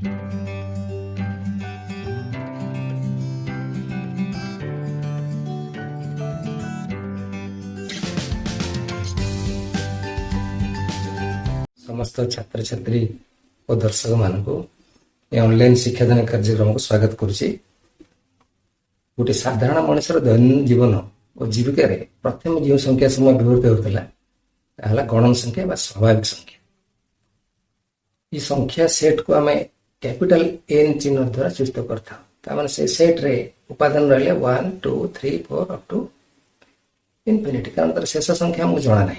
समस्त छात्र छात्री और दर्शक मान ऑनलाइन शिक्षादान कार्यक्रम को स्वागत करुच्ची। गोटे साधारण मनुष्यर दैनन्दिन जीवन और जीविका प्रथम जो संख्या समय व्यवहृत होता गणन संख्या व स्वाभाविक संख्या। ये संख्या सेट को आम कैपिटल एन चिन्ह द्वारा सूचित करता से सेट रे उपादान रही 1 2 3 4 अप टू इनफिनिटी। कारण तर शेष संख्या मुझे जना ना।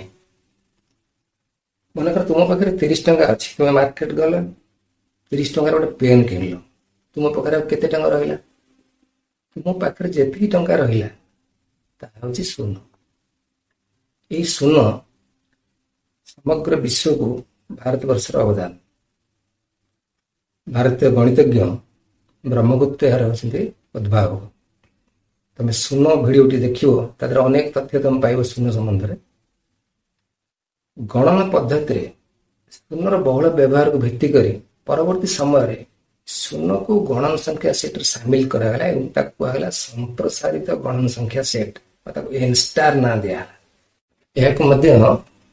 मनकर तुम पाखे 30 टंका अच्छी, तुम मार्केट गल 30 टंकार गोटे पेन किन तुम पाखे केते टंका रहा? तुम पाखे जी टंका रहा शून्य। यही शून्य समग्र विश्व को भारतवर्ष अवदान। भारतीय गणितज्ञ ब्रह्मगुप्त यार होती उद्भावक। तुम शून्य भिडियोटी देखो तादर अनेक तथ्य तुम पाइब शून्य संबंध में। गणना पद्धति शून्यर बहुल व्यवहार को भित्ति कर परवर्ती समय शून्य को गणन संख्या सेट सामिल करागला एवं कहला संप्रसारित गणन संख्या सेट एन स्टार ना दिया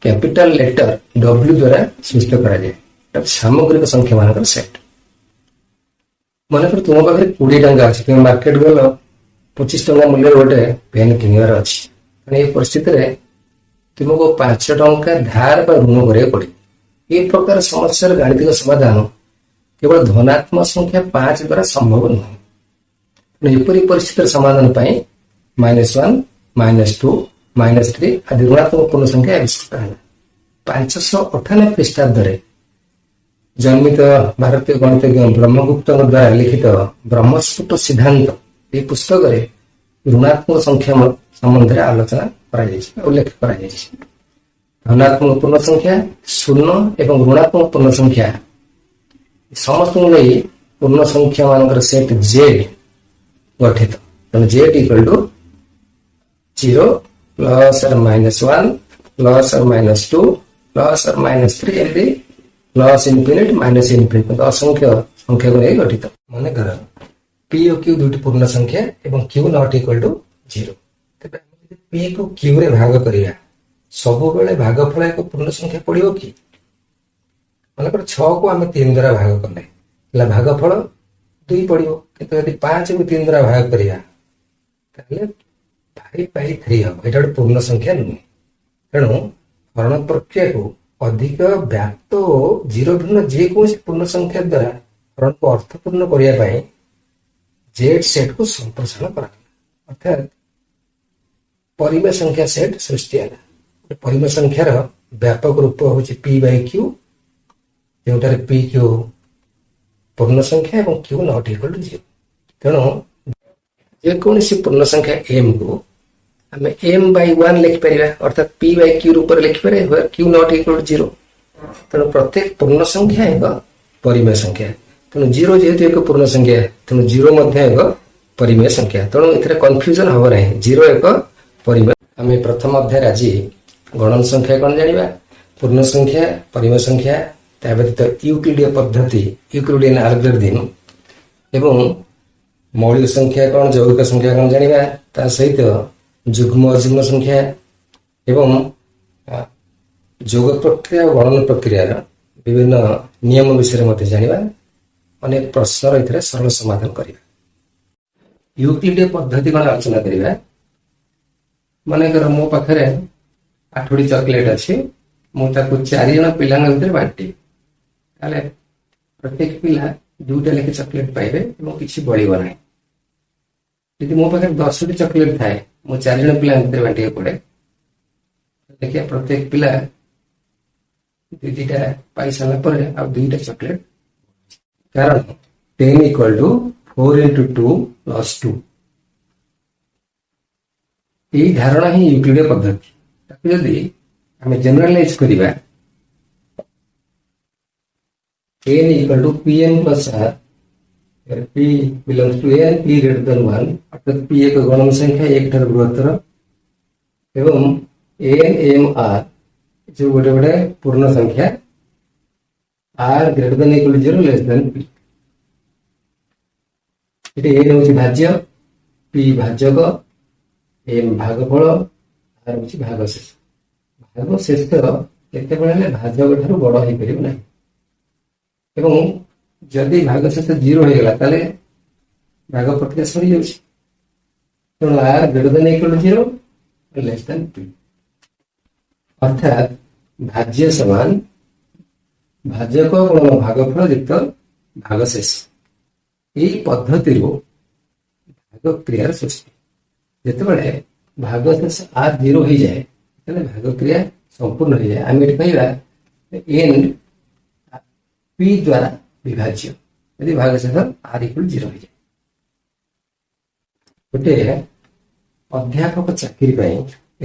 कैपिटल लेटर डब्ल्यू द्वारा सूचित कर सामग्रिक संख्या मान सेट। मनकर तुम पाखे 20 टंका अच्छी, तुम मार्केट गल 25 टंका मूल्य गोटे पेन किनवार अच्छी। परिस्थिति तुमको 5 टंका धार ऋण करा पड़े। ये प्रकार समस्या गाणितिक समाधान केवल धनात्मक संख्या 5 द्वारा संभव नुहे। एपरी परिस्थिति समाधान -1 -2 -3 आदि ऋणात्मक पूर्ण संख्या आविष्कृत है। 598 ख्रीष्टाब्द जन्मित भारतीय गणितज्ञ ब्रह्मगुप्त द्वारा लिखित ब्रह्मस्फुट सिद्धांत ये पुस्तक ऋणात्मक संख्या संबंध में आलोचना उल्लेख कर धनात्मक पूर्ण संख्या शून्य एवं ऋणात्मक पूर्ण संख्या समस्त नहीं पूर्ण संख्या मान सेट जेड गठित। तेणु जेड इक्वल टू 0 प्लस और -1 प्लस और -2 प्लस और -3 एमती प्लस इनफिनिट माइनस इनफिनिट असंख्य संख्या को नहीं गठित। मन कर पी और क्यू दुटी पूर्ण संख्या एवं Q not equal to 0। P को क्यू रे भाग करिया सब बेले भागफल एक पूर्ण संख्या पड़ो कि? मनकर 6 को आम 3 द्वारा भाग कले भागफल 2 पड़ो, कि 5 को 3 द्वारा भाग करिया 5/3 हम। ये गोटे पूर्ण संख्या नुहे। तेणु हरण प्रक्रिया को अधिक व्याप्त और 0 भिन्न जेकोसी पूर्ण संख्या द्वारा हरण को अर्थपूर्ण करने जेड सेट को संप्रसारण करा। अर्थात परिमेय संख्या सेट सृष्टि है। परिमेय संख्यार व्यापक रूप हूँ p/q, जोटार p q पूर्ण संख्या एवं q नॉट इक्वल टू 0। तेणु जेकोसी पूर्ण संख्या m को आम m/1 लिखिपर अर्थात p/q रूप लिखिपर q नॉट इक्वल टू 0। तेणु प्रत्येक पूर्ण संख्या एक परिमेय संख्या। तेणु 0 जेहेतु एक पूर्ण संख्या तेणु 0 एक परिमेय संख्या। तेणु ए कन्फ्यूजन हम ना। 0 एक परिमेय। आम प्रथम अध्याय आज गणन संख्या कौन जाना, पूर्ण संख्या, परिमेय संख्या, ता व्यतीत यूक्लिडीय पद्धति यूक्लिडियन एल्गोरिथम एवं मौलिक संख्या कौन, जौगिक संख्या कौन जाना, ता सहित जुग्म अजुग्म संख्या एवं जोग प्रक्रिया और गणन प्रक्रिया विभिन्न नियम विषय में जाना। अनेक प्रश्न रही सरल समाधान करवा। यूक्लिडीय पद्धति कौन आलोचना करवा। मनकर मो पाखे 8टी चॉकलेट अच्छी, मुझे 4 जन पिला भर बांटी प्रत्येक पिला 2टा लेखे चॉकलेट पाइबे और किसी बढ़ो ना। यदि मो पाखे 10टी चॉकलेट थाए मु 4 जन पिला भर बांटे पड़े देखिए प्रत्येक पिला 2टा पाई सारा आ 2टा चॉकलेट। कारण 10 इक्वल टू 4 into 2 plus 2। यही धारणा ही यूक्लिडीय पद्धति जदि आम जनरलाइज करवा n equal to pn plus r p belongs to n p greater than 1 अर्थात p एक गणन संख्या 1 ठार बृहत्तर एवं n m r जो गोटे गोटे पूर्ण संख्या r greater than equal to 0 less than p। ଏଠି a ହେଉଛି ଭାଜ୍ୟ, p ଭାଜକ, m ଭାଗଫଳ, r ହେଉଛି ଭାଗଶେଷ। ଭାଗଶେଷ କେତେବେଳେ ହେଲେ ଭାଜକ ଠାରୁ ବଡ ହେଇପାରିବ ନାହିଁ ଏବଂ ଯଦି ଭାଗଶେଷ 0 ହେଇଗଲା ତାହେଲେ ଭାଗ ପ୍ରକ୍ରିୟା ସରିଯାଉଛି। ତେଣୁ r greater than equal to 0 less than p, ଅର୍ଥାତ୍ ଭାଜ୍ୟ ସମାନ ଭାଜକ ଗୁଣନ ଭାଗଫଳ ଯୁକ୍ତ ଭାଗଶେଷ। ଏହି ପଦ୍ଧତିରୁ ଭାଗ କ୍ରିୟାର ସୃଷ୍ଟି। ଯେତେବେଳେ ଭାଗଶେଷ r 0 ହେଇଯାଏ ତାହେଲେ ଭାଗ କ୍ରିୟା ସମ୍ପୂର୍ଣ୍ଣ ହେଇଯାଏ। ଆମେ ଏଠି କହିବା n p ଦ୍ୱାରା ବିଭାଜ୍ୟ ଯଦି ଭାଗଶେଷ r equal 0 ହେଇଯାଏ। ଗୋଟେ ଅଧ୍ୟାପକ ଚାକିରି ପାଇଁ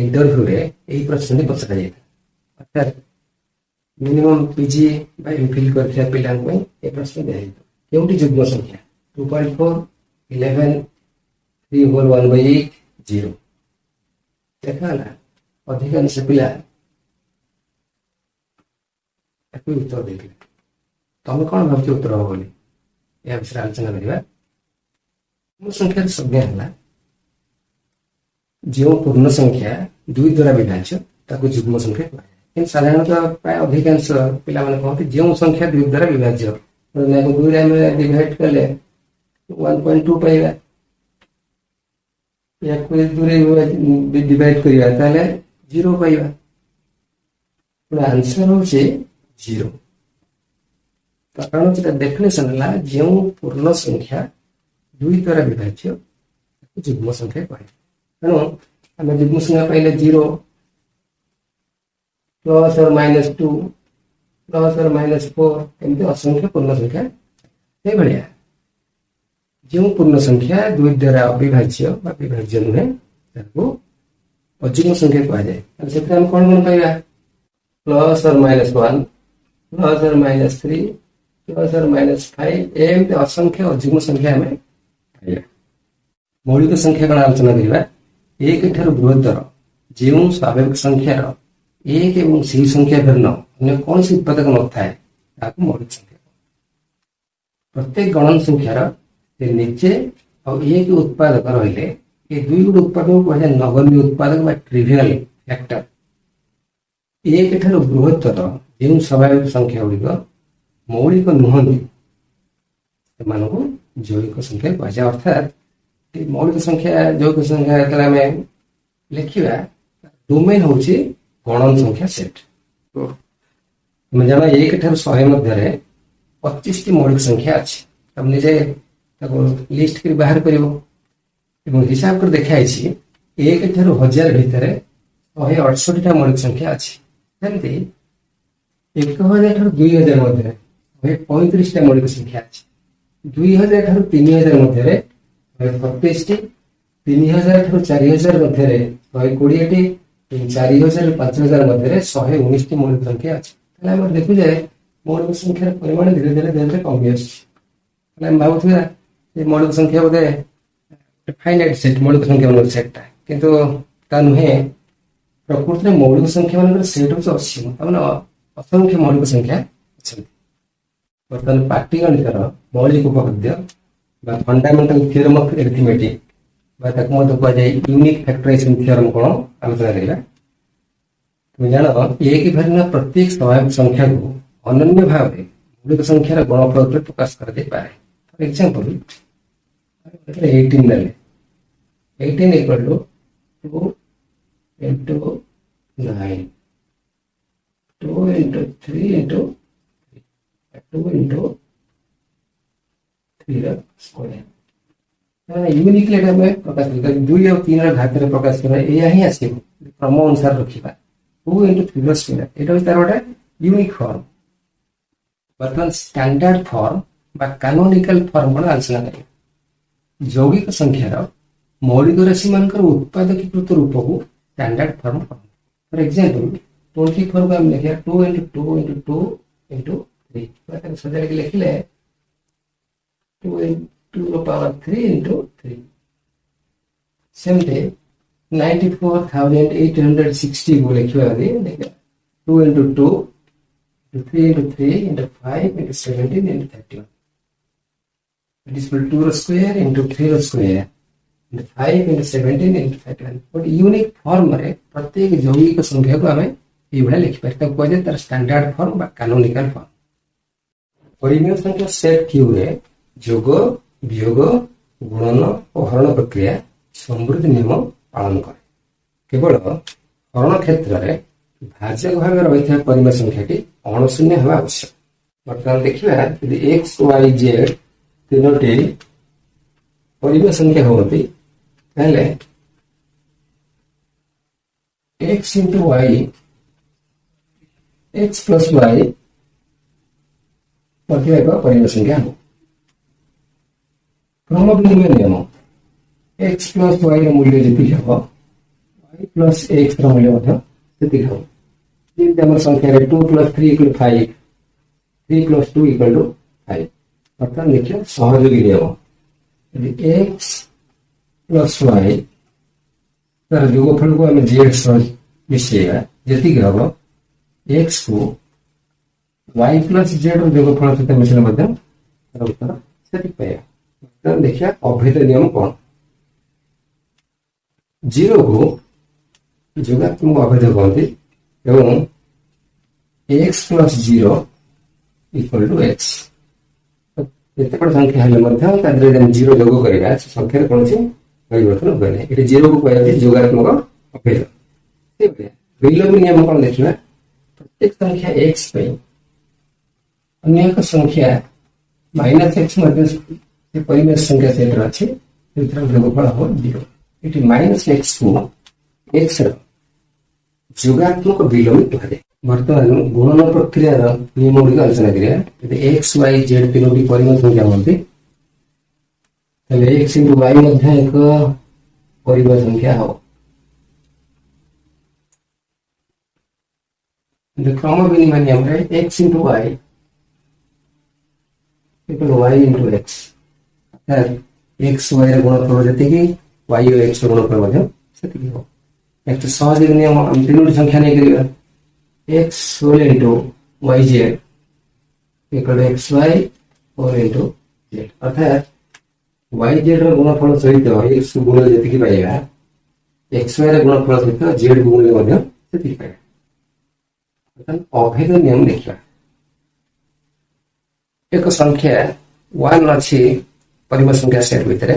ଇଣ୍ଟରଭ୍ୟୁରେ ଏହି ପ୍ରଶ୍ନଟି ପଚରାଯାଇଥାଏ। ଅର୍ଥାତ୍ ମିନିମମ୍ ପିଜି ବା ଏମ୍ଫିଲ୍ କରିଥିବା ପିଲାଙ୍କ ପାଇଁ ଏ ପ୍ରଶ୍ନ ଦିଆଯାଇଥାଏ। କେଉଁଟି ଯୁଗ୍ମ ସଂଖ୍ୟା 2.4, 11, 3 whole 1/8, 0 ଦେଖାଗଲା। ଅଧିକାଂଶ ପିଲା ତାକୁ ଉତ୍ତର ଦେଇଥିଲେ। ତମେ କଣ ଭାବୁଛ ଉତ୍ତର ହବ ବୋଲି ଏହା ବିଷୟରେ ଆଲୋଚନା କରିବା। ଯୁଗ୍ମ ସଂଖ୍ୟାର ସଂଜ୍ଞା ହେଲା ଯେଉଁ ପୂର୍ଣ୍ଣ ସଂଖ୍ୟା 2 ଦ୍ୱାରା ବିଭାଜ୍ୟ ତାକୁ ଯୁଗ୍ମ ସଂଖ୍ୟା କୁହାଯାଏ। କିନ୍ତୁ ସାଧାରଣତଃ ପ୍ରାୟ ଅଧିକାଂଶ ପିଲାମାନେ କହନ୍ତି ଯେଉଁ ସଂଖ୍ୟା 2 ଦ୍ୱାରା ବିଭାଜ୍ୟ, 2ରେ ଆମେ ଡିଭାଇଡ୍ କଲେ 1.2 ପାଇବା, ୟାକୁ 2ରେ ଡିଭାଇଡ୍ କରିବା ତାହେଲେ 0 ପାଇବା। ଆନ୍ସର ହେଉଛି 0। କାରଣ ସେଟା ଡେଫିନେସନ ହେଲା ଯେଉଁ ପୂର୍ଣ୍ଣ ସଂଖ୍ୟା 2 ଦ୍ୱାରା ବିଭାଜ୍ୟ ତାକୁ ଯୁଗ୍ମ ସଂଖ୍ୟା କୁହାଯାଏ। ତେଣୁ ଆମେ ଯୁଗ୍ମ ସଂଖ୍ୟା ପାଇଲେ 0, plus or minus 2, plus or minus 4, ଏମିତି ଅସଂଖ୍ୟ ପୂର୍ଣ୍ଣ ସଂଖ୍ୟା। ସେଇଭଳିଆ ଯେଉଁ ପୂର୍ଣ୍ଣ ସଂଖ୍ୟା 2 ଦ୍ୱାରା ଅବିଭାଜ୍ୟ ବା ବିଭାଜ୍ୟ ନୁହେଁ ତାକୁ ଅଯୁଗ୍ମ ସଂଖ୍ୟା କୁହାଯାଏ। ସେଥିରେ ଆମେ କଣ କଣ ପାଇବା? Plus or minus 1, plus or minus 3, plus or minus 5, ଏମିତି ଅସଂଖ୍ୟ ଅଯୁଗ୍ମ ସଂଖ୍ୟା ଆମେ ପାଇବା। ମୌଳିକ ସଂଖ୍ୟା କଣ ଆଲୋଚନା କରିବା? 1 ଠାରୁ ବୃହତ୍ତର ଯେଉଁ ସ୍ୱାଭାବିକ ସଂଖ୍ୟାର 1 ଏବଂ ସେହି ସଂଖ୍ୟା ଭିନ୍ନ ଅନ୍ୟ କୌଣସି ଉତ୍ପାଦକ ନଥାଏ ତାହାକୁ ମୌଳିକ ସଂଖ୍ୟା। ପ୍ରତ୍ୟେକ ଗଣନ ସଂଖ୍ୟାର ସେ ନିଜେ ଆଉ 1 ଉତ୍ପାଦକ ରହିଲେ ଏ 2 ଗୋଟି ଉତ୍ପାଦକ କୁହାଯାଏ ନଗଣ୍ୟ ଉତ୍ପାଦକ ବା ଟ୍ରିଭିଆଲ ଫ୍ୟାକ୍ଟର। 1 ଠାରୁ ବୃହତ୍ତର ଯେଉଁ ସ୍ୱାଭାବିକ ସଂଖ୍ୟା ଗୁଡ଼ିକ ମୌଳିକ ନୁହନ୍ତି ସେମାନଙ୍କୁ ଯୌଗିକ ସଂଖ୍ୟା କୁହାଯାଏ। ଅର୍ଥାତ୍ ମୌଳିକ ସଂଖ୍ୟା ଯୌଗିକ ସଂଖ୍ୟା ଯେତେବେଳେ ଆମେ ଲେଖିବା ଡୋମେନ୍ ହେଉଛି ଗଣନ ସଂଖ୍ୟା ସେଟ୍। ଆମେ ଜାଣ 1 ଠାରୁ 100 ମଧ୍ୟରେ 25ଟି ମୌଳିକ ସଂଖ୍ୟା ଅଛି। ତମେ ନିଜେ ତାକୁ ଲିଷ୍ଟ କରି ବାହାର କରିବ ଏବଂ ହିସାବ କରି ଦେଖାଯାଇଛି 1 ଠାରୁ 1000 ଭିତରେ 168ଟା ମୌଳିକ ସଂଖ୍ୟା ଅଛି। ସେମିତି 1000 ଠାରୁ 2000 ମଧ୍ୟରେ 135ଟା ମୌଳିକ ସଂଖ୍ୟା ଅଛି। 2000 ଠାରୁ 3000 ମଧ୍ୟରେ 127ଟି, 3000 ଠାରୁ 4000 ମଧ୍ୟରେ 120ଟି, 4000 ରୁ 5000 ମଧ୍ୟରେ 119ଟି ମୌଳିକ ସଂଖ୍ୟା ଅଛି। ତାହେଲେ ଆମେ ଦେଖୁ ଯେ ମୌଳିକ ସଂଖ୍ୟାର ପରିମାଣ ଧୀରେ ଧୀରେ କମି ଆସୁଛି। ତାହେଲେ ଆମେ ଭାବୁଥିବା ଯେ ମୌଳିକ ସଂଖ୍ୟା ବୋଧେ ଫାଇନାଇଟ୍ ସେଟ୍, ମୌଳିକ ସଂଖ୍ୟା ମାନଙ୍କର ସେଟ୍ଟା, କିନ୍ତୁ ତା ନୁହେଁ। ପ୍ରକୃତିରେ ମୌଳିକ ସଂଖ୍ୟା ମାନଙ୍କର ସେଟ୍ ହେଉଛି ଅସୀମ, ତାମାନେ ଅସଂଖ୍ୟ ମୌଳିକ ସଂଖ୍ୟା ଅଛନ୍ତି। ବର୍ତ୍ତମାନ ପାଟିଗଣିତର ମୌଳିକ ଉପପାଦ୍ୟ ବା ଫଣ୍ଡାମେଣ୍ଟାଲ ଥିଓରମ ଅଫ ଏରିଥମେଟିକ ବା ତାକୁ ମଧ୍ୟ କୁହାଯାଏ ୟୁନିକ୍ ଫ୍ୟାକ୍ଟରାଇଜେସନ ଥିଓରମ କଣ ଆଲୋଚନା କରିବା। তুমি ଜାଣ 1 ଭିନ୍ନ ପ୍ରତ୍ୟେକ ସ୍ୱାଭାବିକ ସଂଖ୍ୟାକୁ ଅନନ୍ୟ ଭାବରେ ମୌଳିକ ସଂଖ୍ୟାର ଗଣଫଳ ରୂପେ ପ୍ରକାଶ କରାଯାଇପାରେ। ଫର ଏକ୍ସାମ୍ପଲ 18 ନେଲେ 18 equal to 2 into 9, 2 into 3 into 2 into 3 ର ସ୍କୋୟାର। ୟୁନିକଲି ଏଟା ଆମେ ପ୍ରକାଶ କରିବା 2 ଆଉ 3 ର ଘାତରେ ପ୍ରକାଶ କରିବା, ଏଇଆ ହିଁ ଆସିବ କ୍ରମ ଅନୁସାରେ ରଖିବା। 2 into 3 ର ସ୍କୋୟାର ଏଇଟା ହେଉଛି ତାର ଗୋଟେ ୟୁନିକ୍ ଫର୍ମ। ବର୍ତ୍ତମାନ ଷ୍ଟାଣ୍ଡାର୍ଡ ଫର୍ମ ବା କାନୋନିକାଲ ଫର୍ମ କଣ ଆଲୋଚନା କରିବା। ଯୌଗିକ ସଂଖ୍ୟାର ମୌଳିକ ରାଶି ମାନଙ୍କର ଉତ୍ପାଦକୀକୃତ ରୂପକୁ ଷ୍ଟାଣ୍ଡାର୍ଡ ଫର୍ମ କହନ୍ତି। ଫର ଏକ୍ସାମ୍ପଲ 24 କୁ ଆମେ ଲେଖିବା 2 into 2 into 2 into 3, ତାକୁ ସଜାଡ଼ିକି ଲେଖିଲେ 2 into the power 3 into 3। ସେମିତି 94,860 को लिखिवा 2 into 2 into 3 into 3 into 5 into 17 into 31। It is equal to 2 square into 3 square into 5 into 17 into 31. ଗୋଟେ ୟୁନିକ୍ ଫର୍ମରେ ପ୍ରତ୍ୟେକ ଯୌଗିକ ସଂଖ୍ୟାକୁ ଆମେ ଏଇଭଳିଆ ଲେଖିପାରି ତାକୁ କୁହାଯାଏ ତାର ଷ୍ଟାଣ୍ଡାର୍ଡ ଫର୍ମ ବା କାନୋନିକାଲ ଫର୍ମ। ପରିମେୟ ସଂଖ୍ୟା ସେଟ୍ କ୍ୟୁରେ ଯୋଗ ବିୟୋଗ ଗୁଣନ ଓ ହରଣ ପ୍ରକ୍ରିୟା ସମୃଦ୍ଧି ନିୟମ ପାଳନ କରେ। କେବଳ ହରଣ କ୍ଷେତ୍ରରେ ଭାଜକ ଭାବେ ରହିଥିବା ପରିମେୟ ସଂଖ୍ୟାଟି ଅଣଶୂନ୍ୟ ହେବା ଆବଶ୍ୟକ। ବର୍ତ୍ତମାନ ଦେଖିବା ଯଦି ଏକ୍ସ ୱାଇ ଜେଡ୍ ତିନୋଟି ପରିମେୟ ସଂଖ୍ୟା ହୁଅନ୍ତି ତାହେଲେ x into y x plus y ମଧ୍ୟ ଏକ ପରିମେୟ ସଂଖ୍ୟା ହେବ। କ୍ରମ ବିନିମୟ ନିୟମ x plus y ର ମୂଲ୍ୟ ଯେତିକି ହେବ y plus x ର ମୂଲ୍ୟ ମଧ୍ୟ ସେତିକି ହେବ। ଯେମିତି ଆମର ସଂଖ୍ୟାରେ 2 plus 3 equal to 5 3 plus 2 equal to 5। ବର୍ତ୍ତମାନ ଦେଖିବା ସହଯୋଗୀ ନିୟମ ଯଦି x plus y ତାର ଯୋଗଫଳକୁ ଆମେ z ସହ ମିଶେଇବା ଯେତିକି ହେବ x କୁ y plus z ର ଯୋଗଫଳ ସହିତ ମିଶିଲେ ମଧ୍ୟ ତାର ଉତ୍ତର ସେତିକି ପାଇବା। ବର୍ତ୍ତମାନ ଦେଖିବା ଅଭେଦ ନିୟମ କ'ଣ। 0 କୁ ଯୋଗାତ୍ମକ ଅଭେଦ କହନ୍ତି ଏବଂ x plus 0 equal to x। ଯେତେ ବଡ଼ ସଂଖ୍ୟା ହେଲେ ମଧ୍ୟ ତା ଦେହରେ ଆମେ 0 ଯୋଗ କରିବା ସେ ସଂଖ୍ୟାରେ କୌଣସି ପରିବର୍ତ୍ତନ ହୁଏ ନାହିଁ। ଏଠି 0 କୁ କୁହାଯାଉଛି ଯୋଗାତ୍ମକ ଅଭେଦ। ସେଭଳିଆ ବିଲୋପୀ ନିୟମ କ'ଣ ଦେଖିବା ପ୍ରତ୍ୟେକ ସଂଖ୍ୟା x ପାଇଁ ଅନ୍ୟ ଏକ ସଂଖ୍ୟା -x ମଧ୍ୟ ସେ ପରିମେୟ ସଂଖ୍ୟା ସେଟ୍ରେ ଅଛି ସେଥିର ଯୋଗଫଳ ହେବ 0। ଏଠି -x କୁ x ର ଯୋଗାତ୍ମକ ବିଲୋପୀ କୁହାଯାଏ। ବର୍ତ୍ତମାନ ଗୁଣନ ପ୍ରକ୍ରିୟାର ନିୟମ ଗୁଡ଼ିକ ଆଲୋଚନା କରିବା। ଯଦି x y z ତିନୋଟି ପରିମେୟ ସଂଖ୍ୟା ହୁଅନ୍ତି ତାହେଲେ x into y ମଧ୍ୟ ଏକ ପରିମେୟ ସଂଖ୍ୟା ହେବ। କ୍ରମ ବିନିମୟ ନିୟମରେ x into y equal to y into x ଅର୍ଥାତ୍ x y ର ଗୁଣଫଳ ଯେତିକି y ଓ x ର ଗୁଣଫଳ ମଧ୍ୟ ସେତିକି ହେବ। ନେକ୍ସଟ ସହଯୋଗୀ ନିୟମ ଆମେ ତିନୋଟି ସଂଖ୍ୟା ନେଇପାରିବା x whole into yz equal to xy whole into z ଅର୍ଥାତ୍ yz ର ଗୁଣଫଳ ସହିତ x ଗୁଣ ଯେତିକି ପାଇବା xy ର ଗୁଣଫଳ ସହିତ z ଗୁଣ ମଧ୍ୟ ସେତିକି ପାଇବା। ଅଭେଦ ନିୟମ ଦେଖିବା। ଏକ ସଂଖ୍ୟା 1 ଅଛି ପରିମେୟ ସଂଖ୍ୟା ସେଟ୍ ଭିତରେ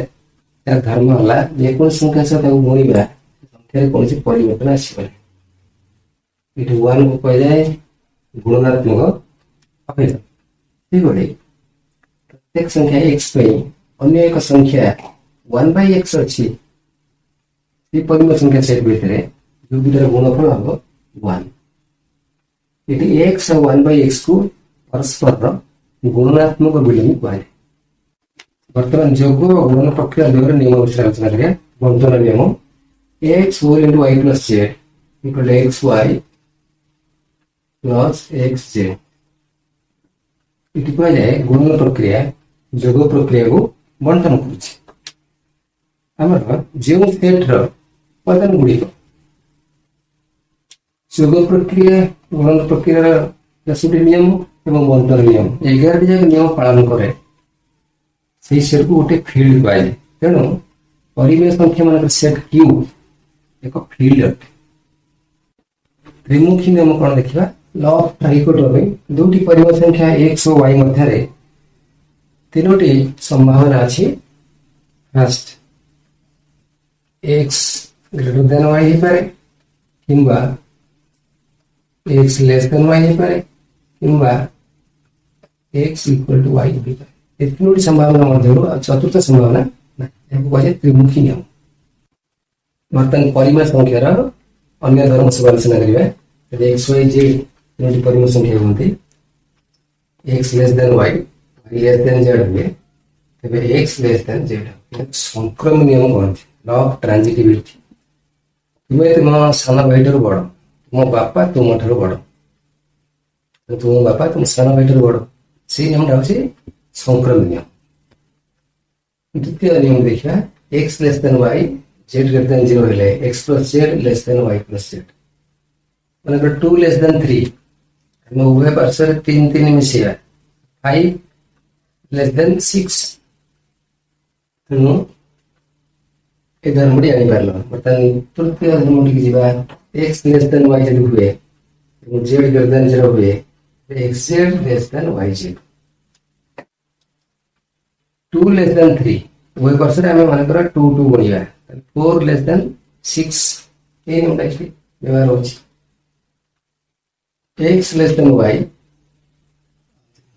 ତାର ଧର୍ମ ହେଲା ଯେକୌଣସି ସଂଖ୍ୟା ସହ ତାକୁ ଗୁଣିବା ସଂଖ୍ୟାରେ କୌଣସି ପରିବର୍ତ୍ତନ ଆସିବନି। ଏଠି 1 କୁ କୁହାଯାଏ ଗୁଣନାତ୍ମକ ଅଭେଦ। ସେହିଭଳି ପ୍ରତ୍ୟେକ ସଂଖ୍ୟା x ପାଇଁ ଅନ୍ୟ ଏକ ସଂଖ୍ୟା 1/x ଅଛି ସେ ପରିମେୟ ସଂଖ୍ୟା ସେଟ୍ ଭିତରେ ଯୋଉ ଦୁଇଟାର ଗୁଣଫଳ ହେବ 1। ଏଠି x ଆଉ 1/x କୁ ପରସ୍ପରର ଗୁଣନାତ୍ମକ ବିଲୋପୀ କୁହାଯାଏ। ବର୍ତ୍ତମାନ ଯୋଗ ଓ ଗୁଣନ ପ୍ରକ୍ରିୟା ଦ୍ୱାରା ନିୟମ ବିଷୟରେ ଆଲୋଚନା କରିବା। ବଣ୍ଟନ ନିୟମ x whole into y plus z equal to xy plus xz। ଏଠି କୁହାଯାଏ ଗୁଣନ ପ୍ରକ୍ରିୟା ଯୋଗ ପ୍ରକ୍ରିୟାକୁ ବଣ୍ଟନ କରୁଛି। ଆମର ଯେଉଁ ସେଟ୍ର ଉପାଦାନ ଗୁଡ଼ିକ ଯୋଗ ପ୍ରକ୍ରିୟା ଗୁଣନ ପ୍ରକ୍ରିୟାର 10ଟି ନିୟମ ଏବଂ ବଣ୍ଟନ ନିୟମ 11ଟି ଯାକ ନିୟମ ପାଳନ କରେ ସେହି ସେଟ୍କୁ ଗୋଟେ ଫିଲ୍ଡ କୁହାଯାଏ। ତେଣୁ ପରିମେୟ ସଂଖ୍ୟା ମାନଙ୍କର ସେଟ୍ କ୍ୟୁ ଏକ ଫିଲ୍ଡ ଅଟେ। ତ୍ରିମୁଖୀ ନିୟମ କ'ଣ ଦେଖିବା। ଲ ଅଫ୍ ଟ୍ରାଇକୋଟୋମି ଦୁଇଟି ପରିମେୟ ସଂଖ୍ୟା x ଓ y ମଧ୍ୟରେ ତିନୋଟି ସମ୍ଭାବନା ଅଛି। ଫାର୍ଷ୍ଟ x ଗ୍ରେଟର ଦେନ୍ y ହେଇପାରେ କିମ୍ବା x ଲେସ୍ ଦେନ୍ y ହେଇପାରେ କିମ୍ବା x ଇକ୍ୱାଲ ଟୁ y ହେଇପାରେ। ଏ ତିନୋଟି ସମ୍ଭାବନା ମଧ୍ୟରୁ ଚତୁର୍ଥ ସମ୍ଭାବନା ନାହିଁ। ଏହାକୁ କୁହାଯାଏ ତ୍ରିମୁଖୀ ନିୟମ। ବର୍ତ୍ତମାନ ପରିମେୟ ସଂଖ୍ୟାର ଅନ୍ୟ ଧର୍ମ ସବୁ ଆଲୋଚନା କରିବା। ଯଦି x y z ତିନୋଟି ପରିମେୟ ସଂଖ୍ୟା ହୁଅନ୍ତି x less than y less than z ହୁଏ ତେବେ x ଲେସ୍ ଦେନ୍ z ସଂକ୍ରମ ନିୟମ କହନ୍ତି। Law of transitivity. ତୁମେ ତୁମ ସାନ ଭାଇଠାରୁ ବଡ଼ ତୁମ ବାପା ତୁମଠାରୁ ବଡ଼ ତୁମ ବାପା ତୁମ ସାନ ଭାଇଠାରୁ ବଡ଼ ସେଇ ନିୟମଟା ହେଉଛି ସଂକ୍ରମ ନିୟମ। ଦ୍ୱିତୀୟ ନିୟମ ଦେଖିବା x less than y z greater than 0 ହେଲେ x plus z less than y plus z। ମନେକର 2 ଲେସ୍ ଦେନ୍ 3 ଆମେ ଉଭୟ ପାର୍ଶ୍ୱରେ 3 3 ମିଶେଇବା 5 ଲେସ୍ ଦେନ୍ 6 ତେଣୁ ଏ ଧର୍ମଟି ଜାଣିପାରିଲ। ବର୍ତ୍ତମାନ ତୃତୀୟ ଧର୍ମଟିକି ଯିବା। x ଲେସ୍ ଦେନ୍ y ଯଦି ହୁଏ ଏବଂ z ଗ୍ରେଟର ଦେନ୍ 0 ହୁଏ xz less than yz। 2 less than 3 ଉଭୟ ପାର୍ଶ୍ୱରେ ଆମେ ମନେକର 2 2 ଗଣିବା। 4 ଲେସ୍ ଦେନ୍ 6 এই নিয়মটা এখানে ব্যবহার হচ্ছে। x less than y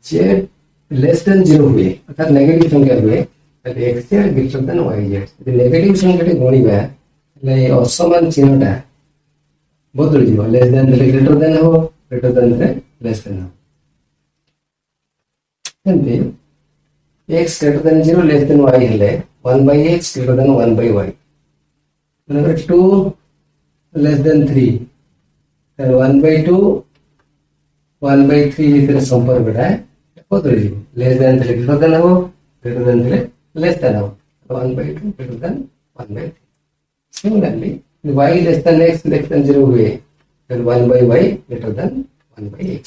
z less than 0 हुए अर्थात नेगेटिव संख्या हुए তাহলে x z greater than y z। যদি নেগেটিভ সংখ্যাটি গণিবা তাহলে এই অসমান চিহ্নটা বদলি ଯିବ। লেস দেন দেলে গ্রেটার দেন হবে, গ্রেটার দেন দেলে লেস দেন হবে। ଏମିତି x greater than 0 less than y ହେଲେ 1/x greater than 1/y। ମନେକର 2 less than 3 ତାହେଲେ 1/2 1/3 ଭିତରେ ସମ୍ପର୍କଟା ବଦଳି ଯିବ। ଲେସ୍ ଦେନ୍ ଥିଲେ ଗ୍ରେଟର ଦେନ୍ ହେବ, ଗ୍ରେଟର ଦେନ୍ ଥିଲେ ଲେସ୍ ଦେନ୍ ହେବ। 1/2 greater than 1/3। Similarly, y less than x less than 0 हुए then 1/y greater than 1/x।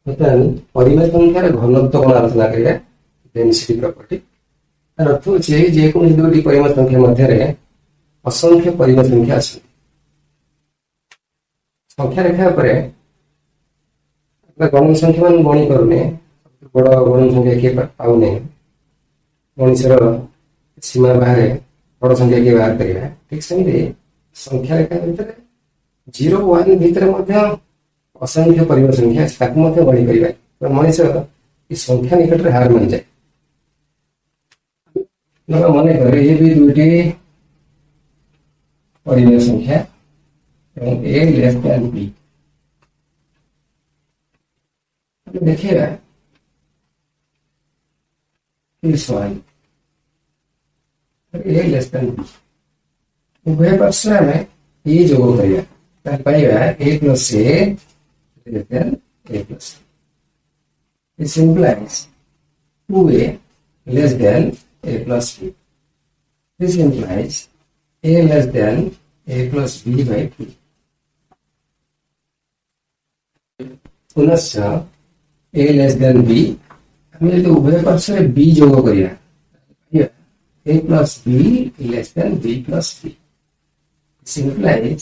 ବର୍ତ୍ତମାନ ପରିମେୟ ସଂଖ୍ୟାର ଘନତ୍ୱ କ'ଣ ଆଲୋଚନା କରିବା। Density property. ତାର ଅର୍ଥ ହେଉଛି ଯେକୌଣସି ଦୁଇଟି ପରିମେୟ ସଂଖ୍ୟା ମଧ୍ୟରେ ଅସଂଖ୍ୟ ପରିମେୟ ସଂଖ୍ୟା ଅଛନ୍ତି। ସଂଖ୍ୟା ରେଖା ଉପରେ ଗଣନ ସଂଖ୍ୟା ମାନ ଗଣି ପାରୁନେ, ବଡ଼ ଗଣନ ସଂଖ୍ୟା କିଏ ପାଉନେ, ମଣିଷର ସୀମା ବାହାରେ ବଡ଼ ସଂଖ୍ୟା କିଏ ବାହାର କରିବା। ଠିକ ସେମିତି ସଂଖ୍ୟା ରେଖା ଭିତରେ 0 1 ଭିତରେ ମଧ୍ୟ ଅସଂଖ୍ୟ ପରିମେୟ ସଂଖ୍ୟା ଅଛି, ତାକୁ ମଧ୍ୟ ଗଣି ପାରିବା। ମଣିଷ ଏ ସଂଖ୍ୟା ନିକଟରେ ହାର ମାନିଯାଏ। ମନେ କରେ ଏ ବି ଦୁଇଟି ପରିମେୟ ସଂଖ୍ୟା এবং a less than b। देखिएगा इस one a less than b उभय पार्श्व में e जोग करिया तार पाइबा a plus a less than a plus b। This implies 2a less than a plus b। This implies a less than a plus b by 2। पुनश्च a less than b हमें यदि उभय पार्श्व में b जोग करिया a plus b less than b plus b। This implies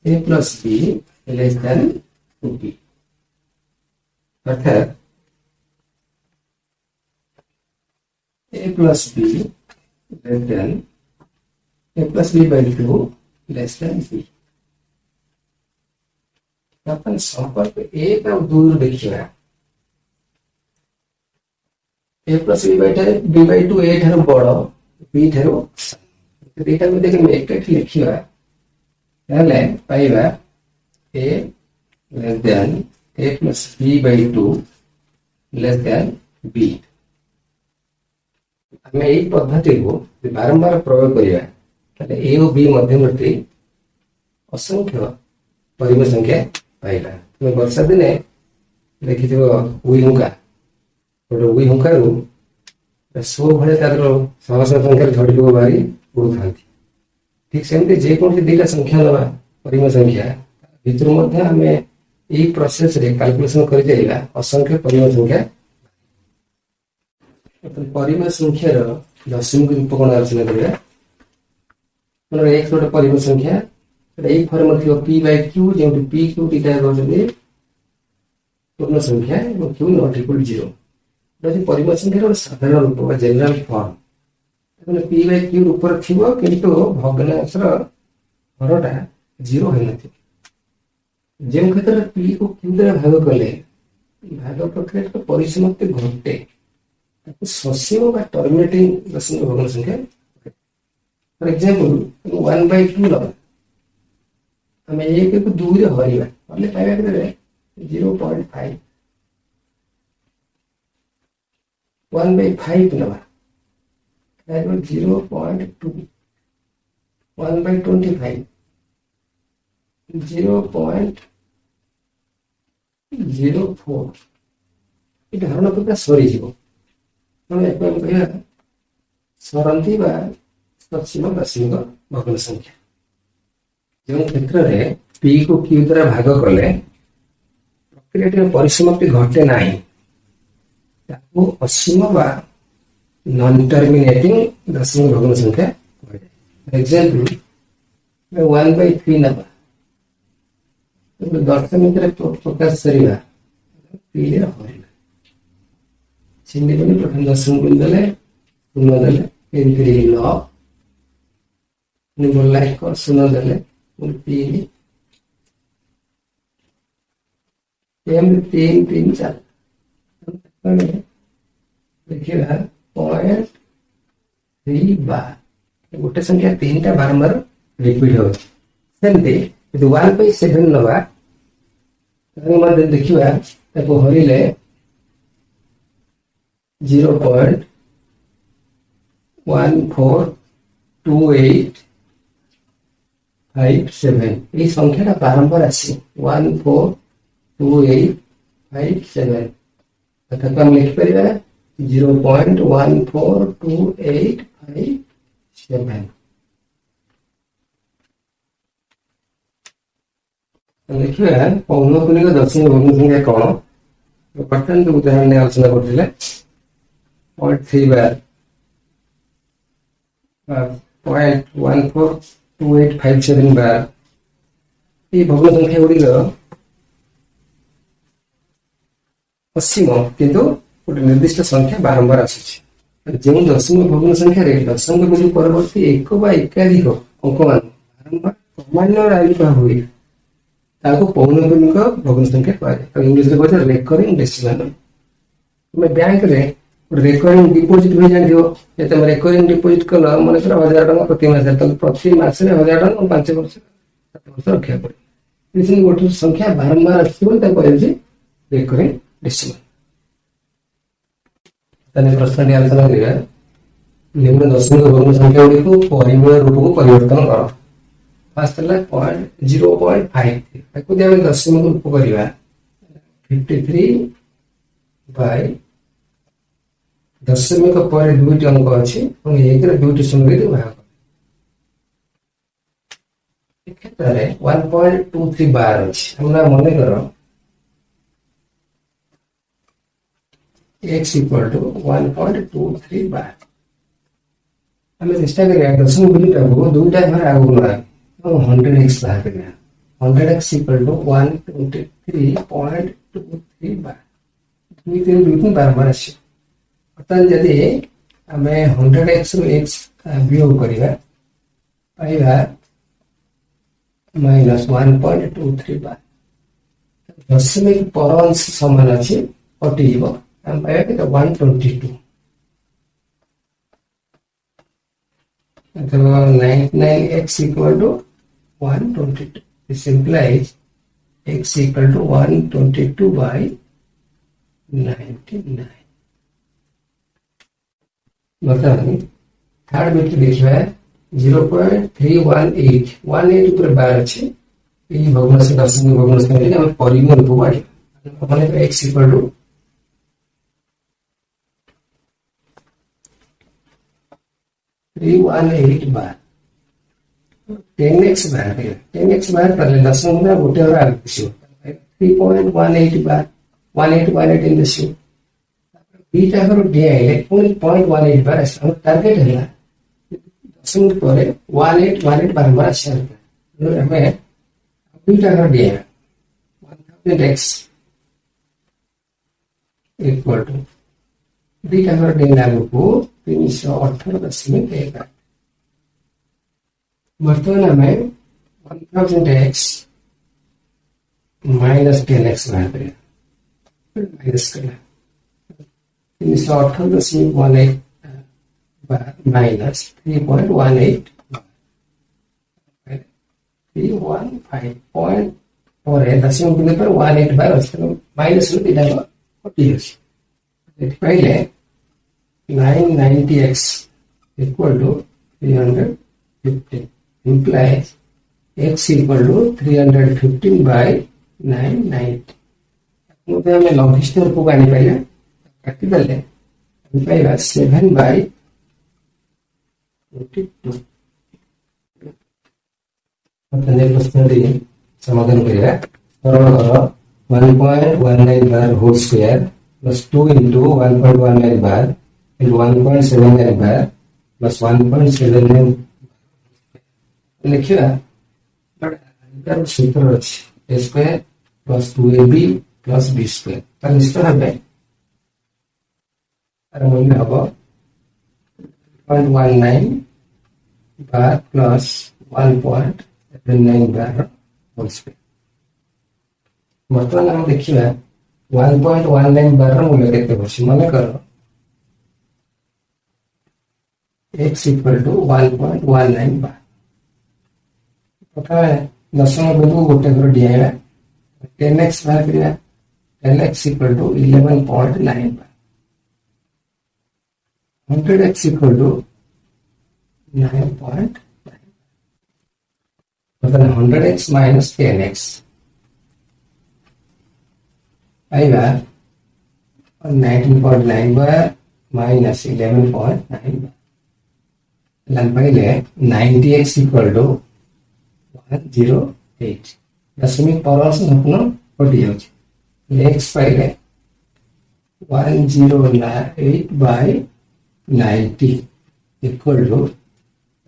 a plus b less than 2b। अर्थात a plus b less than a plus b by 2 less than b। अपन संपर्क 1 और 2 देखिए a plus b by 2 a ठारो बड़ b ठारो एटा को देखि एकाठी लिखिबा ताले पाइबा a less than a plus b by 2 less than b। हमें এই পদ্ধতি को बारंबार प्रयोग करिया ताले a और b मध्यवर्ती असंख्य परिमेय संख्या पाइला। तुम वर्षा दिने देखिथिबो उइहुंका गोटे उइहुंका रु सो भले तार शह शह संख्यार झड़ीक बाहरी उड़ुथांती। ठीक सेमती जेकोसी दुईटा संख्या नवा परिमेय संख्या भितर मध्य आम यही प्रोसेस रे कैलकुलेशन कर जाइला असंख्य परिमेय संख्या। परिमेय संख्यार दशमिक रूप कोन आलोचना करिया। मतलब x गोटे परिमेय संख्या यही फॉर्म थी p by q जो p q दीटा रहउछे पूर्ण संख्या और q नॉट इक्वल 0। जदि परिमेय संख्या रो साधारण रूप बा जनरल फॉर्म माने p by q ऊपर थिबो किंतु भग्नांशर हरटा 0 होय नथि। जे क्षेत्र p को q द्वारा भाग कले भाग प्रक्रिया तो परिसमाप्ति घटे ताको ससीम बा टर्मिनेटिंग दशमिक भग्न संख्या। फॉर एग्जांपल 1/2 लो हमें एक को 2 रे हरिबा हरले पाइबा केते 0.5 1/5 नवा that was 0.2 1/25 0.04 ये धारण को सरी जीव हम एक कहिया सरंती बा पश्चिम दशमिक भग्न संख्या। जो क्षेत्र में p को q द्वारा भाग कले प्रक्रिया परिसमाप्ति घटे ना ताको असीम बा नॉन टर्मिनेटिंग दशमिक भग्न संख्या एग्जाम्पल में 1/3 नवा दशमिक प्रकाश सरिया पीले हरिला चिन्ह बनी प्रथम दशमिक बिंदु देले शून्य देले एंट्री लॉ निबल लाइक शून्य देले 3 एम 3 4 देखिए 0.3 बार गोटे संख्या 3 टा बारंबार रिपीट हो सेमती यदि 1/7 नवा देखिए हरिले 0.142857 ये संख्या बारंबार आसी 142857 तथा हम लिख पारिबा 0.142857 देखिए पौनपुनिक दशमिक भग्न संख्या कौन बर्तमान जो उदाहरण आलोचना करते 0.3 बार 0.142857 बार ये भग्न संख्या गुड़िक असीम किंतु गोटे निर्दिष्ट संख्या बारंबार आसूची जो दशमिक भग्न संख्या दशमिक बिंदु परवर्ती एक बा एकाधिक अंक मान बारंबार क्रमान्वय हुए पौनपुनिक भग्न संख्या कह इंग्लिश में रेकरिंग डेसिमल तुम्हें बैंक रे रेकरिंग डिपोजिट भी जान तुम रेकरिंग डिपोजिट कल मन कर 1000 टका प्रति मास तुम प्रति मास 1000 टका 5 वर्ष 7 वर्ष रखा पड़े गोटे संख्या बारंबार रेकरिंग डेसिमल प्रश्न आलोचना करिया निम्न दशमिक भग्न संख्या गुड़ी परिमेय रूप को परिवर्तन कर फास्ट 0.5 दशमिक रूप करवा 53 दशमिक पर दुईट अंक अच्छी एक दुईट शून्य भाग क्षेत्र में 1.23 बार अच्छी मन कर x equal to 1.23 बार हमें चेष्टा करिया दशमिक बिंदु को दुईटा घर आगु ना 100x बाहर करिया 100x equal to 123.23 बार दुई तीन बारंबार आसी अर्थात यदि आम 100x रु x वियोग करिया पाइबा -1.23 बार दशमिक पर अंश समान अच्छी कटि 122 99x equal to 122 this implies x equal to 122 by 99 मतलब थर्ड बिट देखिए 0.318 ऊपर बार अच्छे ये भग्न से दशमिक भग्न से हम परिमेय रूप बाड़ी माने x equal to 318 bar 10x bar 10x बार पहले दशमिक में गोटे और आगे पीछे 3.18 बार 1818 इन दिस बीटा करो डे आइले पुनी 0.18 बार हम टारगेट है दशमिक पर 1818 बारंबार आछा हमें बीटा करो डे 1000x इक्वल टू बीटा करो डे लागू को 318.1 वर्तमान में 1000x माइनस 10x बाहर करें माइनस करना 318.18 माइनस 3.18 315 पॉइंट और है दशमिक बिंदु पर 18 बार माइनस पहले 990x equal to 315 implies x equal to 315 by 990 मुझे हमें लॉगिस्ट रूप को आनी पाइले काटी देले हम पाइबा 7 by 42 अपने प्रश्न रे समाधान करिया सरल कर 1.19 bar whole square plus 2 into 1.19 bar into 1.79 bar plus 1.79 लिखिए बट इधर सूत्र अछि a square plus 2ab plus b square तर निश्चित भाबे तार मूल्य हबो 0.19 bar plus 1.79 bar whole square वर्तमान हम देखिए 1.19 bar ର ମୂଲ୍ୟ କେତେ ଅଛି ମନେ କର x equal to 1.19 bar प्रथम दशम बिंदु गोटे थर दिया 10x बाहर करिया 10x equal to 11.9 bar 100x equal to 9.9 मतलब 100x minus 10x आई बार 19.9 bar minus 11.9 bar लाल पहले 90x equal to 108 दशमिक पावर से अपना कटि जाउछ x पाइले 108 by 90 equal to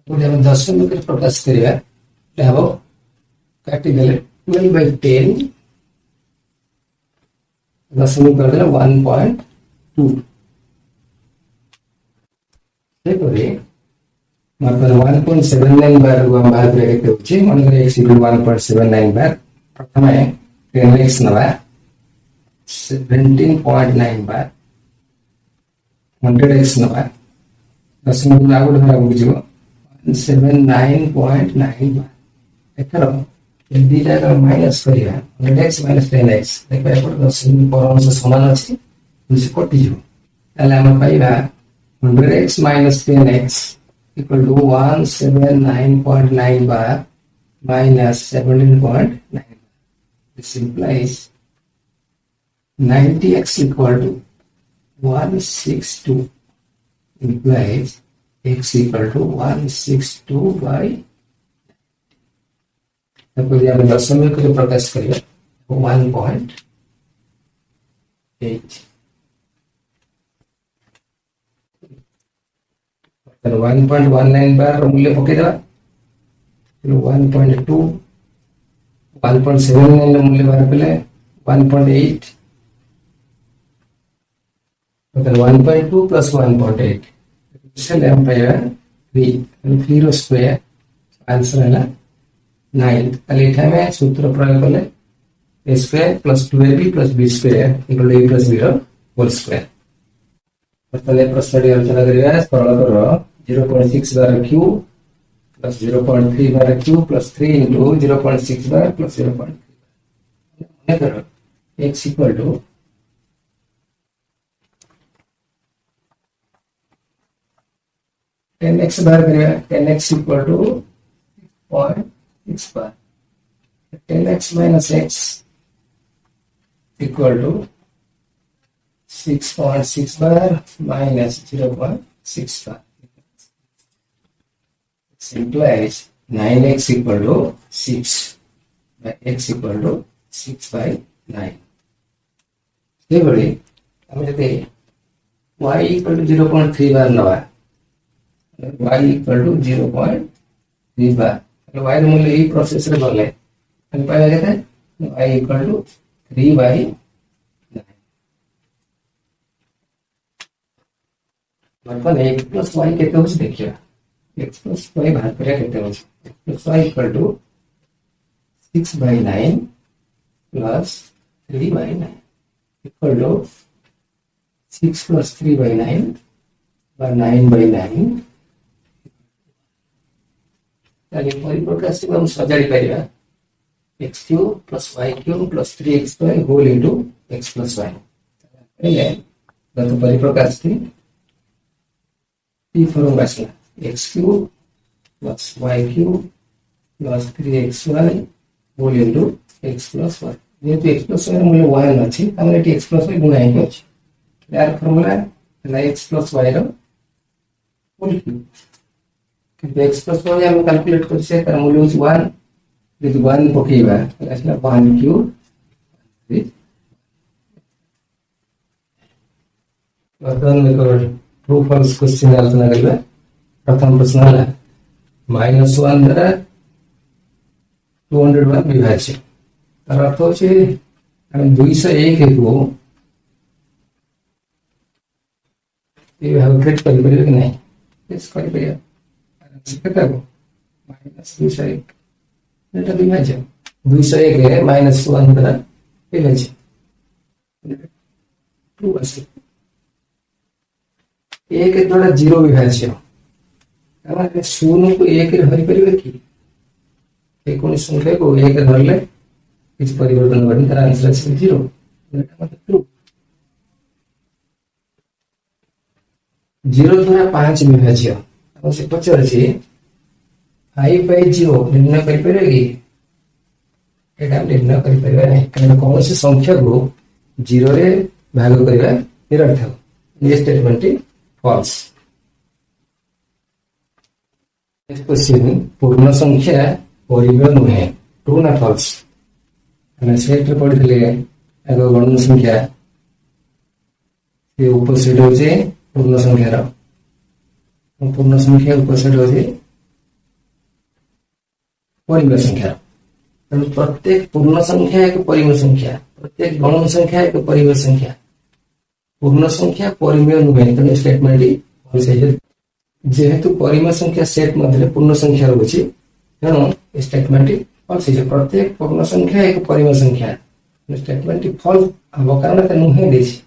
तो जब दशमिक प्रकाश करिया तब काटि देले 12 by 10 दशमिक कर देले 1.2 देखो मतलब 1.79 बार को हम बात करते होची मन करे x equal 1.79 बार प्रथम 10x नवा 17.9 बार 100x नवा दशमिक लागू धरा बुझिबो 179.9 बार एथरो दीटा का माइनस करिया 100x minus 10x देखो एपट दशमिक परम से समान अछि निसे कटि जो ताले हम पाइबा 100x minus 10x equal to 179.9 bar minus 17.9. This implies 90x equal to 162 implies x equal to 162 by तब यह दशमिक को प्रकाश करिए 1.8 तर 1.19 बार मूल्य पके दवा 1.2 1.79 मूल्य बार पले 1.8 मतलब 1.2 plus 1.8 इसलिए हम पाएगा 3 रो स्क्वायर आंसर है ना 9 खाली एठा में सूत्र प्रयोग कले a square plus 2ab plus b square equal to a plus b whole square पहले प्रश्न की आलोचना करिया सरल करो 0.6 bar q plus 0.3 bar q plus 3 into 0.6 bar plus 0.3 bar करो x equal to 10x bar करिया 10x equal to 6.6 bar 10x minus x equal to 6.6 bar minus 0.6 bar. This implies 9x equal to 6 by x equal to 6 by 9. Similarly, हम जैसे y equal to 0.3 bar नवा y equal to 0.3 bar तो y मूल्य ये process रे बोले हम पाया जाता है y equal to 3 by 9 मतलब x plus y केते होछ देखिए x plus y भाग करिया केते होछ x plus y equal to 6 by 9 plus 3 by 9 equal to 6 plus 3 by 9 by 9 by 9 ताकि परिप्रकाश से हम सजाड़ी पाइबा x cube plus y cube plus 3xy whole into x plus y पहले तो परिप्रकाश थी T फॉर्मूला से x cube plus y cube plus 3xy whole into x plus y ये तो x plus y मूल्य 1 अछि हमरे x plus y गुणा है अछि यार फॉर्मूला है x plus y रो whole cube कि x plus y हम कैलकुलेट कर से तर मूल्य 1 with 1 पकेबा असला 1 cube with वर्तमान में करो ट्रू फॉल्स क्वेश्चन आलोचना करबा। प्रथम प्रश्न है -1 द्वारा 201 विभाज्य। तार अर्थ होची हम 201 को ये भागकृत कर परिबे कि नहीं? इस कर परिबे केता को -201 एटा विभाज्य। 201 है -1 द्वारा विभाज्य। ट्रू आसे 1 द्वारा 0 विभाज्य। हमारे 0 को 1 रे हरि परिबे कि कोन संख्या को 1 धरले किछ परिवर्तन बनि तार आंसर है 0। एटा मतलब ट्रू। 0 द्वारा 5 विभाज्य। हम से पचर छी 5 by 0 निर्णय कर परिबे कि एटा निर्णय कर परिबे नहीं, कारण कौन सी संख्या को 0 रे भाग करबा निरर्थक। ये स्टेटमेंट फॉल्स। नेक्स्ट क्वेश्चन पूर्ण संख्या परिमेय नुहे। ट्रू ना फॉल्स? हम सेट रे पढिले एगो गण संख्या ये उपसेट होचे पूर्ण संख्या रो। पूर्ण संख्या उपसेट होचे परिमेय संख्या। तो प्रत्येक पूर्ण संख्या एक परिमेय संख्या, प्रत्येक गण संख्या एक परिमेय संख्या। पूर्ण संख्या परिमेय नुहे तो स्टेटमेंट फॉल्स है। जेहेतु परिमेय संख्या सेट मध्य पूर्ण संख्या रहुछि तेणु स्टेटमेंट फॉल्स है। प्रत्येक पूर्ण संख्या एक परिमेय संख्या स्टेटमेंट फॉल्स हम कारण त नुहे देछि।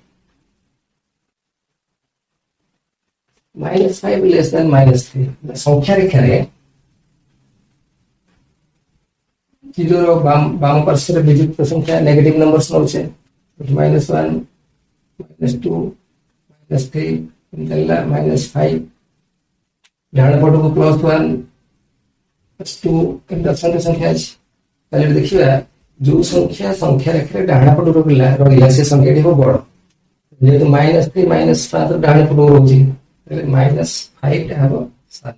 -5 लेस देन -3 संख्या रेखा रे 0 रो बाम पार्श्व रे विजुक्त संख्या नेगेटिव नंबर्स नउछे -1 -2 -3 इनला -5 डाण पट को +1 +2 एंड संख्या अछि। ताले देखिबा जो संख्या रेखा रे डाण पट रो रहिला से संख्या हो बड़ जेतु -3 -5 तो डाण पट रोछि -5 टा हबो 7।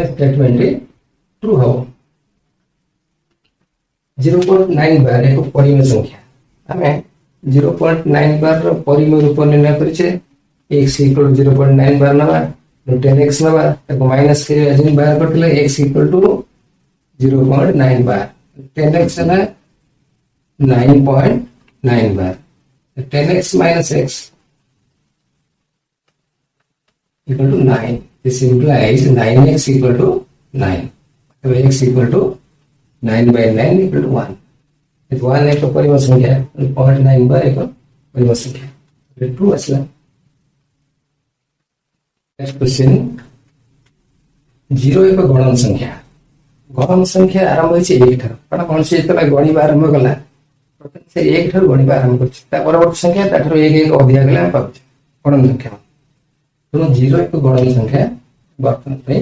स्टेटमेंट ट्रू हो। 0.9 बार एक परिमेय संख्या। हमें 0.9 बार परिमेय रूप निर्णय करिछे। x इक्वल 0.9 बार नबा 10x नबा ताको माइनस के अजून बार करथिले x equal to 0.9 bar 10x है 9.9 बार 10x minus x equal to 9. This implies 9x equal to 9. So x equal to 9 by 9 equal to 1. If 1 एक परिमेय संख्या 0.9 बार एक परिमेय संख्या। ट्रू असला। नेक्स्ट क्वेश्चन 0 एक गणन संख्या। गणन संख्या आरंभ होइछे 1 ठार। कारण कोन से इतला गणिबा आरंभ कला प्रथम से 1 ठार गणिबा आरंभ करछ। ता परवर्ती संख्या ता ठार 1 1 अधिक गला पाउछ गणन संख्या। तो 0 एक गणन संख्या वर्तमान पे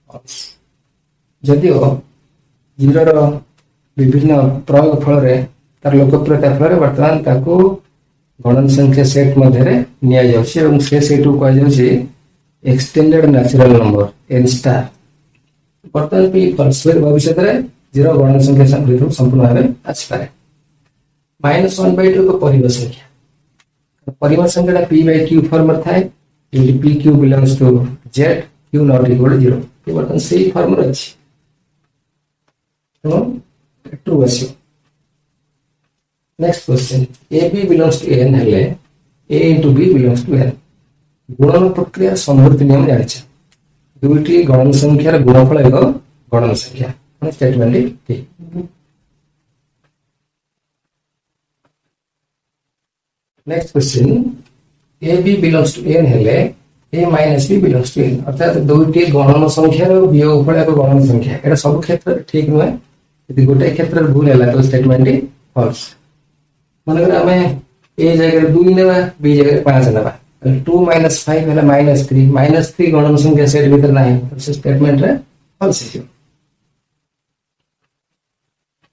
फॉल्स। जदिओ 0 रो विभिन्न प्रयोग फल रे तार लोकप्रियता फल वर्तमान ताको गणन संख्या सेट मध्य रे निया जाउछि एवं से सेट को कह जाउछि extended natural number n star. वर्तमान पे फॉल्स भविष्य रे 0 गणन संख्या संपूर्ण भाबे आछि पारे। -1/2 को परिमेय संख्या। परिमेय संख्या p by q फॉर्म रे थाए जेंति pq belongs to z q not equal 0 ये वर्तमान सही फॉर्म रे अछि। तो ट्रू अछि। Next question ab belongs to n हेले a into b belongs to n। गुणन प्रक्रिया समवर्ती नियम जानिछ। दुईटी गणन संख्यार गुणफल एक गणन संख्या। स्टेटमेंट ठीक। Next question ab belongs to n हेले a minus b belongs to n अर्थात दुईटी गणन संख्यार वियोगफल एक गणन संख्या। एटा सब क्षेत्र ठीक नुहे। यदि गोटे क्षेत्र भूल हैला तो स्टेटमेंट फॉल्स। माने हमें a जगह 2 नेबा b जगह 5 नेबा 2 minus 5 है -3 गणन संख्या सेट भीतर नहीं तो स्टेटमेंट रे फॉल्स है।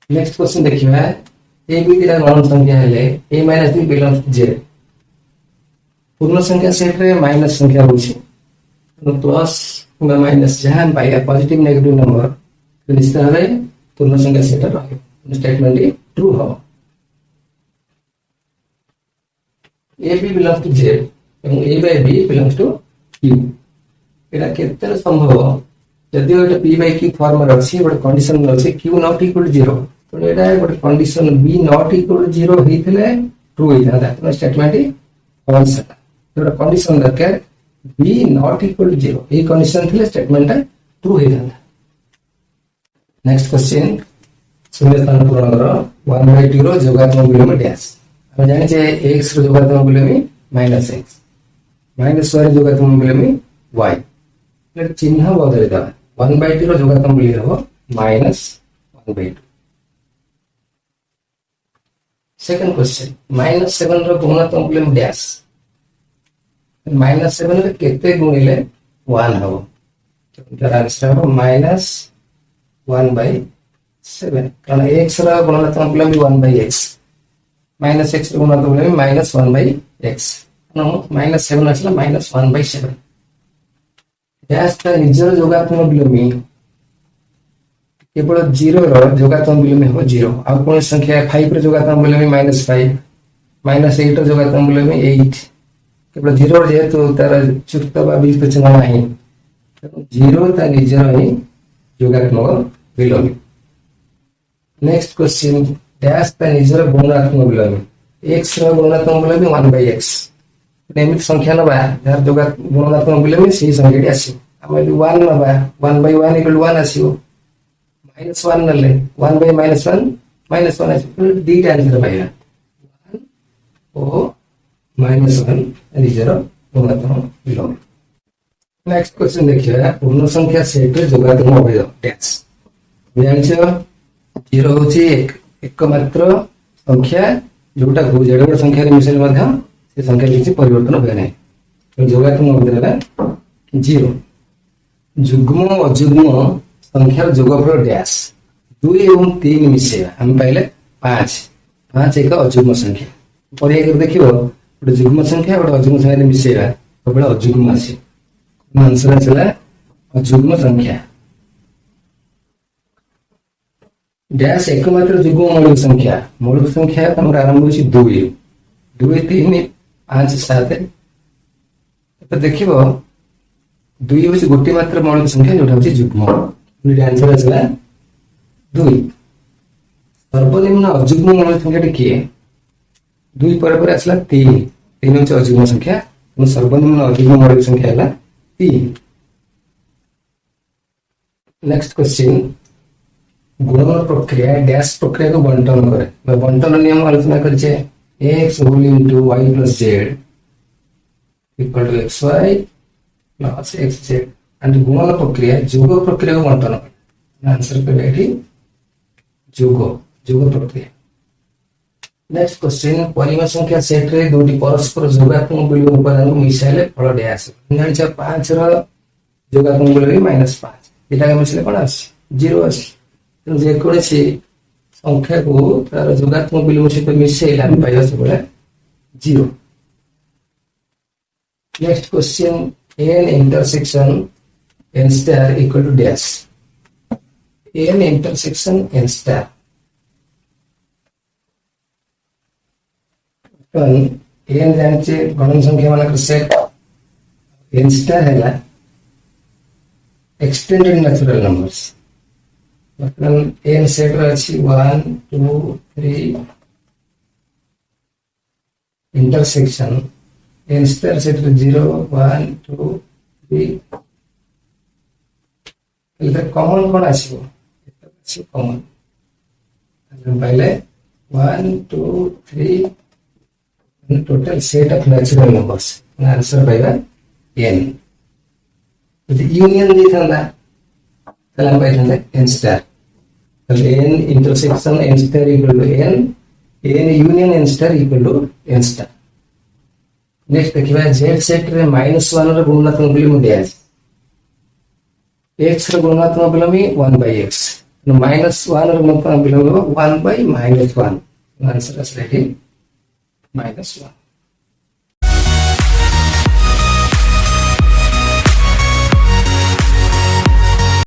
नेक्स्ट क्वेश्चन देखिबा a b दिला गणन संख्या है a minus b belongs to z। पूर्ण संख्या सेट रे माइनस संख्या होछि तो प्लस या माइनस जहां पाया पॉजिटिव नेगेटिव नंबर तो निश्चित भाबे पूर्ण संख्या सेट रहै। स्टेटमेंट ट्रू हो। A B belongs to Z एवं A by B belongs to Q एटा केते संभव जदि एटा p by q फॉर्म रे अछि गोटे कंडीशन अछि q नॉट इक्वल टू 0 तो एटा गोटे condition b not equal to 0 हेथिले ट्रू हेता दैट स्टेटमेंट फॉल्स है तो कंडीशन दरकार b नॉट इक्वल टू 0 ए कंडीशन थिले स्टेटमेंट ट्रू हेता नेक्स्ट क्वेश्चन शून्य स्थान पूर्ण करो 1/2 रो जोगात्मक मूल्य डैश हम जाने छे x रो जोगात्मक मूल्य -x -y रो जोगात्मक मूल्य y लेट चिन्ह बदल दा 1/2 रो जोगात्मक मूल्य हो -1/2 सेकंड क्वेश्चन -7 रो गुणात्मक मूल्य डैश -7 रे केते गुणिले 1 हो तो आंसर हो -1/7 कारण x रो गुणात्मक मूल्य 1/x -x रो गुणात्मक मूल्य -1/x -7 असला -1/7 डैश का निजर जोगात्मक मूल्य केवल 0 रो जोगात्मक मूल्य हो 0 आ कोन संख्या 5 रो जोगात्मक मूल्य -5 -8 रो जोगात्मक मूल्य 8 केवल 0 जे तो तार चुक्त बा बीज चिन्ह नाही 0 ता निजर ही जोगात्मक मूल्य नेक्स्ट क्वेश्चन डैश का निजर गुणात्मक मूल्य x रो गुणात्मक मूल्य 1/x नियमित संख्या नबा यार जोगा गुणात्मक मूल्य में सही संख्या टी आसी हम 1 नबा 1/1 = 1 आसीओ -1 नले 1/-1 -1 आसी डी आंसर पाइला 1 ओ -1 निजर गुणात्मक मूल्य नेक्स्ट क्वेश्चन देखिए पूर्ण संख्या सेट रे जोगात्मक अवयव डैश जानिछो 0 होची एक मात्र संख्या जोटा को जेड संख्या रे मिसेल मध्य से संख्या किसी परिवर्तन होय नै तो जोगात्मक अवयव 0 जुग्म अजुग्म संख्या जोगफल डैश 2 एवं 3 मिसेबा हम पहले 5 एक अजुग्म संख्या परिया कर देखिबो गोटे जुग्म संख्या गोटे अजुग्म संख्या मिसेबा सबले अजुग्म आसी आंसर चला अजुग्म संख्या डैश एकमात्र जुग्म मौलिक संख्या हमर आरंभ होछि 2 3 5 7 तो देखिबो 2 होछि गोटी मात्र मौलिक संख्या जोटा होछि जुग्म नि आंसर आछला 2 सर्वनिम्न अजुग्म मौलिक संख्या टी के 2 पर आछला 3 होछि अजुग्म संख्या तो सर्वनिम्न अजुग्म मौलिक संख्या हला 3 नेक्स्ट क्वेश्चन गुणन प्रक्रिया डैश प्रक्रिया को बंटन करे बंटन नियम आलोचना करछे x whole into y plus z equal to xy plus xz and गुणन प्रक्रिया जोग प्रक्रिया को बंटन करे आंसर पे एठी जोग प्रक्रिया नेक्स्ट क्वेश्चन परिमाण संख्या सेट रे दुटी परस्पर जोगात्मक मूल्य उपादान मिसाइले फल डैश जानिछ 5 रो जोगात्मक मूल्य -5 एटा मिसाइले कोन आसी 0 आसी तो जे कोनसी संख्या को तार जोगात्मक मूल्य सहित मिसाइले हम पाइबा सबले 0 next question n intersection n star equal to dash n intersection n star n जानिचे गणन संख्या मानक सेट n स्टार हैला एक्सटेंडेड नेचुरल नंबर्स मतलब n सेट अछि 1 2 3 इंटरसेक्शन n स्टार सेट 0 1 2 3 इधर कॉमन कोन आसीबो अछि कॉमन हम पहले 1 2 3 total set of natural numbers answer पाइबा n यदि यूनियन दी था तला पाइबा n star n intersection n star equal to n union n star equal to n star next देखिबा z सेट रे -1 रो गुणात्मक मूल्य डैश x रो गुणात्मक मूल्य 1/x -1 रो गुणात्मक मूल्य 1/-1 आंसर आसे -1